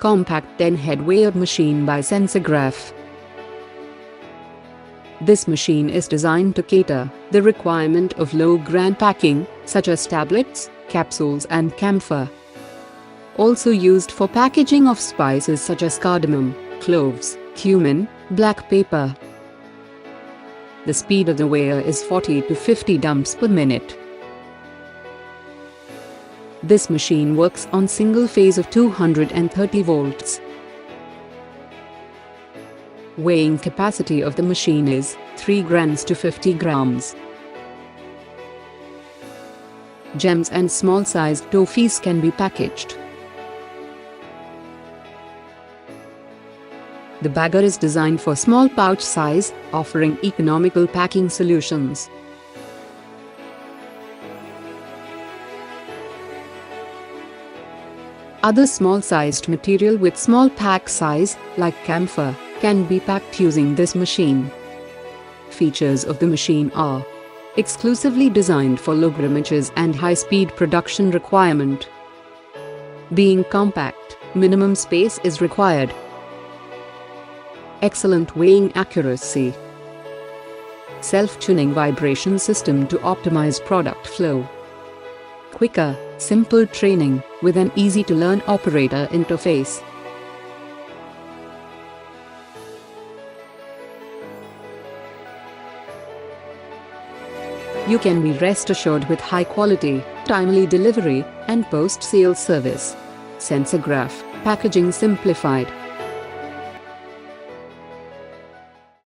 Compact 10-head weighed machine by Sensograph. This machine is designed to cater the requirement of low-gram packing, such as tablets, capsules and camphor. Also used for packaging of spices such as cardamom, cloves, cumin, black pepper. The speed of the weigher is 40 to 50 dumps per minute. This machine works on single phase of 230 volts. Weighing capacity of the machine is 3 grams to 50 grams. Gems and small-sized toffees can be packaged. The bagger is designed for small pouch size, offering economical packing solutions. Other small-sized material with small pack size, like camphor, can be packed using this machine. Features of the machine are exclusively designed for low grammages and high-speed production requirement. Being compact, minimum space is required. Excellent weighing accuracy. Self-tuning vibration system to optimize product flow. Quicker, simple training with an easy-to-learn operator interface. You can be rest assured with high quality, timely delivery, and post-sale service. Sensograph, packaging simplified.